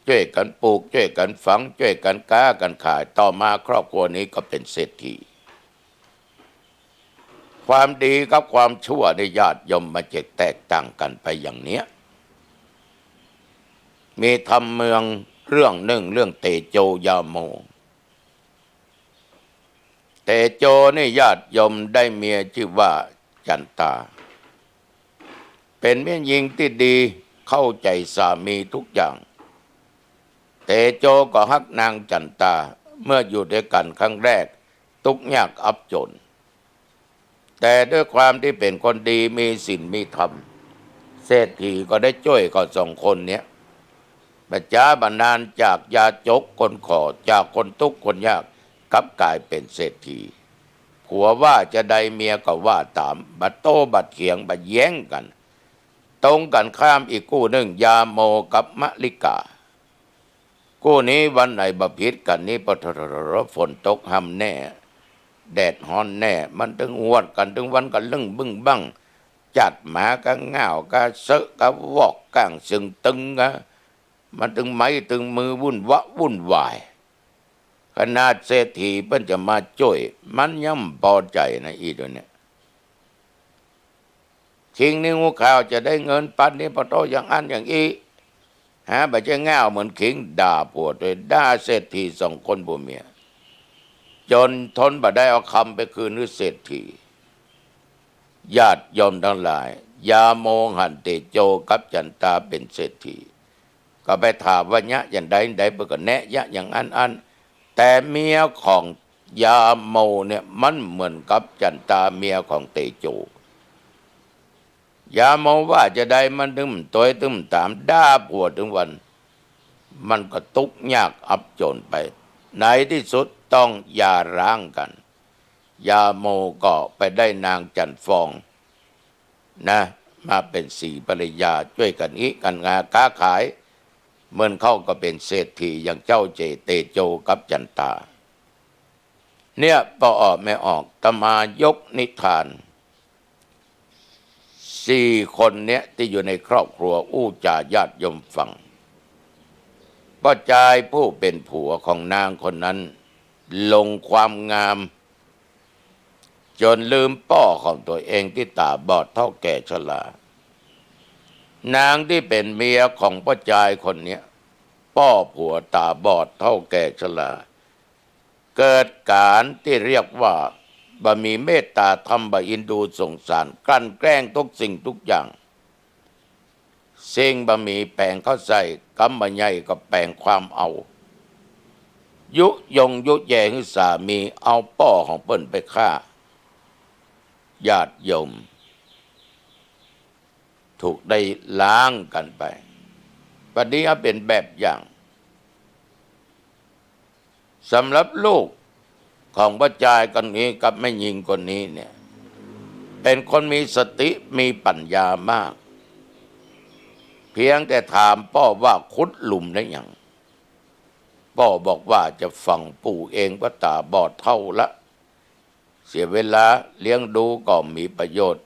ช่วยกันปลูกช่วยกันฝังช่วยกันค้ากันขายต่อมาครอบครัวนี้ก็เป็นเศรษฐีความดีกับความชั่วในญาติโยมมาจะแตกต่างกันไปอย่างเนี้ยมีทำเมืองเรื่องหนึ่งเรื่องเตโจยาโมเตโจนี่ญาติโยมได้เมียชื่อว่าจันตาเป็นแม่หญิงที่ดีเข้าใจสามีทุกอย่างเตโจก็ฮักนางจันตา เมื่ออยู่ด้วยกันครั้งแรกทุกข์ยากอับจนแต่ด้วยความที่เป็นคนดีมีศีลมีธรรมเศรษฐีก็ได้ช่วยก็สองคนเนี้ยบัจจาบันดาลจากยาจกคนขอจากคนทุกข์คนยากกลับกลายเป็นเศรษฐีผัวว่าจะใดเมียก็ว่าตามบัดโต้บัดเขียงบัดแย้งกันตรงกันข้ามอีกคู่หนึ่งยาโมกับมะลิกาคู่นี้วันไหนบพิษกันนี้ปทรฝนตกห้ำแน่แดดฮ้อนแน่มันถึงหวดกันถึงวันกันลึ่งบึ้งบั้งจัดหมาก็ง่าวก็เสะก็วอกก้างซึ่งตึงก็มันถึงไม้ถึงมือวุ่นวายขนาดเศรษฐีเพิ่นจะมาช่วยมันย่ำพอใจนะอีตัวเนี้ยทิ้งนี่งูข่าวจะได้เงินปันนี้พอโตอย่างอันอย่างอีบัจเจ้าง่าวเหมือนขิงด่าผัวโดยด่าเศรษฐีสองคนผัวเมียจนทนบ่ได้เอาคำไปคืนให้เศรษฐีญาติโยมทั้งหลายยาโมหันเตโจกับจันตาเป็นเศรษฐีก็ไปถามว่ายะอย่างใดเปิดก็แนะยะอย่างอันแต่เมียของยาโมเนี่ยมันเหมือนกับจันตาเมียของเตโจยาโมว่าจะได้มันตึมตัวตึมตามด่าผัวถึงวันมันก็ทุกข์ยากอับจนไปในที่สุดต้องหย่าร้างกันยาโมก็ไปได้นางจันฟองนะมาเป็นสีภรรยาช่วยกันอีกันงาค้าขายเมื่อเข้าก็เป็นเศรษฐีอย่างเจ้าเตโจกับจันตาเนี่ยพอออกไม่ออกตมายกนิทาน4 คนเนี้ยที่อยู่ในครอบครัวอู้จ่าญาติโยมฟังป้าจายผู้เป็นผัวของนางคนนั้นลงความงามจนลืมป้อของตัวเองที่ตาบอดเท่าแก่ชรานางที่เป็นเมียของป้าจายคนเนี้ยป้อผัวตาบอดเท่าแก่ชราเกิดการที่เรียกว่าบะมีเมตตาธรรมบะอินดูสงสารกลั่นแกล้งทุกสิ่งทุกอย่างเซ็งบะมีแปลงเข้าใส่กำบะใหญ่ก็แปลงความเอายุแย่ให้สามีเอาป้อของเปิ้นไปฆ่าญาติโยมถูกได้ล้างกันไปปัจจุบันเป็นแบบอย่างสำหรับลูกของพระจายคนนี้กับแม่หญิงคนนี้เนี่ยเป็นคนมีสติมีปัญญามากเพียงแต่ถามพ่อว่าขุดหลุมได้ยังพ่อบอกว่าจะฝังปู่เองก็ตาบอดเท่าละเสียเวลาเลี้ยงดูก็มีประโยชน์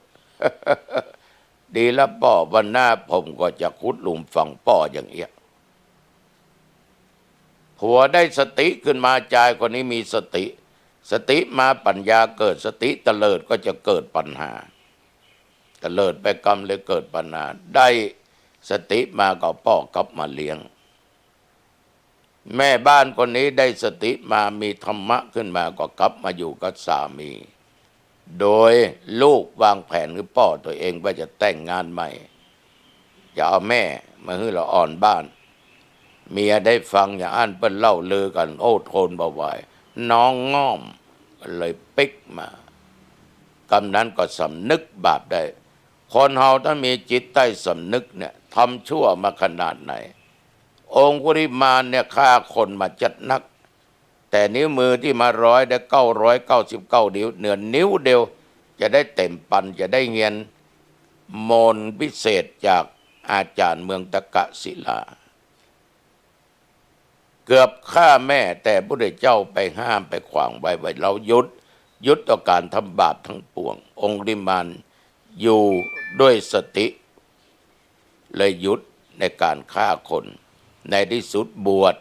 ดีแล้วพ่อวันหน้าผมก็จะขุดหลุมฝังพ่ออย่างเอี้ยผัวได้สติขึ้นมาจายคนนี้มีสติมาปัญญาเกิดสติเตลิดก็จะเกิดปัญหาเตลิดไปกรรมเลยเกิดปัญหาได้สติมาก็พ่อกลับมาเลี้ยงแม่บ้านคนนี้ได้สติมามีธรรมะขึ้นมาก็กลับมาอยู่กับสามีโดยลูกวางแผนคือพ่อตัวเองว่าจะแต่งงานใหม่จะเอาแม่มาให้เราอ่อนบ้านเมียได้ฟังอย่างอันเปิ้นเล่าลือกันโอ้โทนบ่ไหวน้องง่อมเลยปิกมากำนั้นก็สำนึกบาปได้คนเฮาถ้ามีจิตใต้สำนึกเนี่ยทำชั่วมาขนาดไหนองคุริมานเนี่ยฆ่าคนมาจัดนักแต่นิ้วมือที่มา100ได้999นิ้วเหนือนิ้วเดียวจะได้เต็มปันจะได้เงียนโมนพิเศษจากอาจารย์เมืองตะกะศิลาเกือบฆ่าแม่แต่พระพุทธเจ้าไปห้ามไปขวางไว้เราหยุดต่อการทำบาปทั้งปวงองคุริมานอยู่ด้วยสติเลยหยุดในการฆ่าคนในที่สุดบวช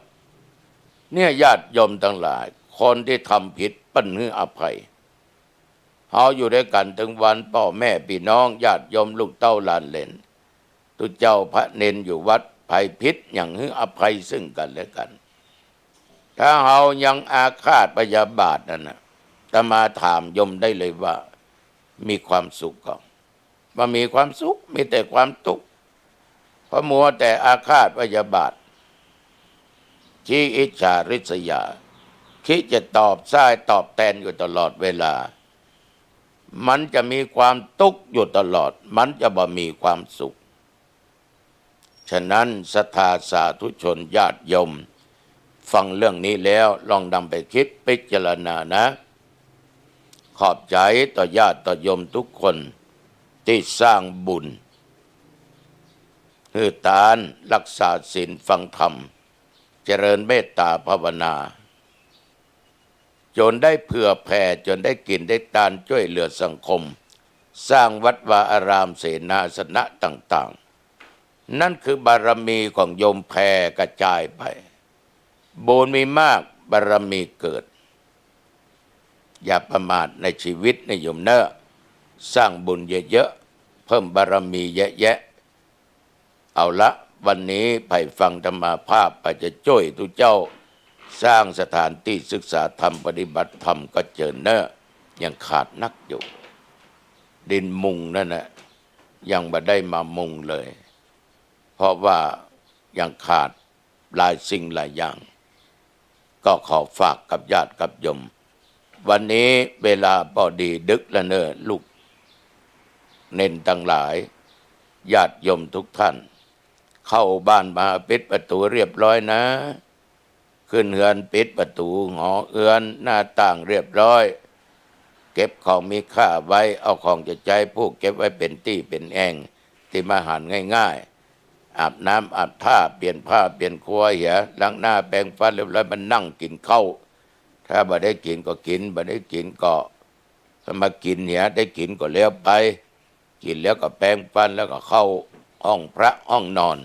เนี่ยญาติโยมทั้งหลายคนที่ทำผิดปั้นให้อภัยเขาอยู่ด้วยกันถึงวันพ่อแม่พี่น้องญาติโยมลูกเต้าหลานเหลนตุเจ้าพระเนนอยู่วัดภัยพิษอย่างให้อภัยซึ่งกันและกันถ้าเรายังอาฆาตพยาบาทนั่นนะจะมาถามโยมได้เลยว่ามีความสุขก็มามีความสุขมีแต่ความทุกข์เพราะมัวแต่อาฆาตพยาบาทชี้อิจฉาริษยาแข คิดจะตอบซ้ายตอบแทนอยู่ตลอดเวลามันจะมีความทุกข์อยู่ตลอดมันจะบ่มีความสุขฉะนั้นศรัทธาสาธุชนญาติโยมฟังเรื่องนี้แล้วลองนำไปคิดพิจารณานะขอบใจต่อญาติต่อโยมทุกคนที่สร้างบุญคือทานรักษาศีลฟังธรรมเจริญเมตตาภาวนาจนได้เผื่อแผ่จนได้กินได้ทานช่วยเหลือสังคมสร้างวัดวาอารามเสนาสนะต่างๆนั่นคือบารมีของโยมแผ่กระจายไปบุญมีมากบารมีเกิดอย่าประมาทในชีวิตในโยมเนอะสร้างบุญเยอะๆเพิ่มบารมีเยอะๆเอาละวันนี้ไผ่ฟังธรรมาภาพอาจจะช่วยทุกเจ้าสร้างสถานที่ศึกษาธรรมปฏิบัติธรรมก็เจอเนอะยังขาดนักอยู่ดินมุงนั่นนะยังไม่ได้มามุงเลยเพราะว่ายังขาดหลายสิ่งหลายอย่างก็ขอฝากกับญาติกับโยมวันนี้เวลาพอดีดึกแล้วเนอะลูกเน้นทั้งหลายญาติโยมทุกท่านเข้าบ้านมาปิดประตูเรียบร้อยนะขึ้นเฮือนปิดประตูหอเอือนหน้าต่างเรียบร้อยเก็บของมีค่าไว้เอาของจะใจผู้เก็บไว้เป็นที่เป็นแองที่มาหารง่ายๆอาบน้ำอาบท่าเปลี่ยนผ้าเปลี่ยนครัวเหียล้างหน้าแปรงฟันเรียบร้อยมันนั่งกินข้าวถ้าบ่ได้กินก็กินบ่ได้กินก็ถ้ามากินเหียได้กินก็แล้วไปกินแล้วก็แปรงฟันแล้วก็เข้าห้องพระห้องนอน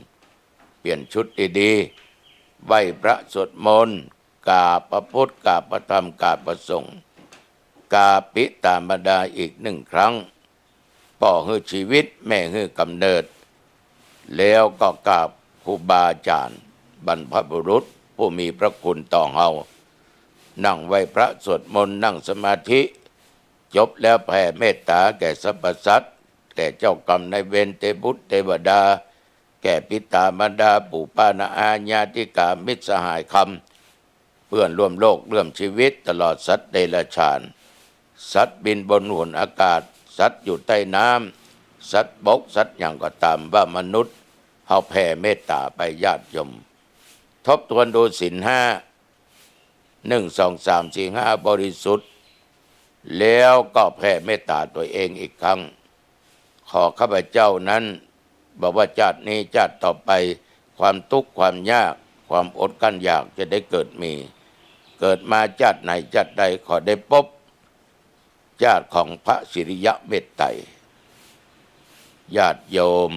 เปลี่ยนชุดดีๆไหว้พระสวดมนต์กราบพระพุทธกราบพระธรรมกราบพระสงฆ์กราบปิตามารดาอีก1 ครั้งพ่อให้ชีวิตแม่ให้กำเนิดแล้วก็กราบครูบาอาจารย์บรรพบุรุษผู้มีพระคุณต่อเฮานั่งไหว้พระสวดมนต์นั่งสมาธิจบแล้วแผ่เมตตาแก่สรรพสัตว์แก่เจ้ากรรมนายเวรเทพบุตรเทวดาแก่ปิตามารดาปู่ป้านาอาญาติกามิตรสหายคำเพื่อนร่วมโลกร่วมชีวิตตลอดสัตว์เดรัจฉานสัตว์บินบนหนอากาศสัตว์อยู่ใต้น้ำสัตว์บกสัตว์อย่างก็ตามว่ามนุษย์เฮาแผ่เมตตาไปญาติโยมทบทวนดูศีล 5 1 2 3 4 5บริสุทธิ์แล้วก็แผ่เมตตาตัวเองอีกครั้งขอข้าพเจ้านั้นบอกว่าชาตินี้ชาติต่อไปความทุกข์ความยากความอดกั้นอยากจะได้เกิดมีเกิดมาชาติไหนชาติใดขอได้พบญาติของพระสิริยะเมตไตรญาติโยม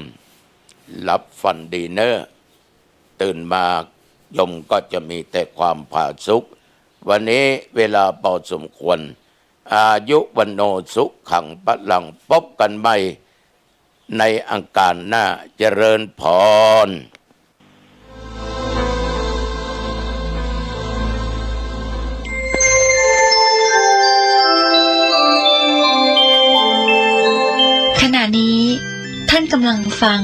หลับฝันดีเนอะตื่นมาโยมก็จะมีแต่ความผาสุกวันนี้เวลาพอสมควรอายุวันโนสุขังพลังพบกันใหม่ในอังคารหน้าเจริญพรขณะนี้ท่านกำลังฟัง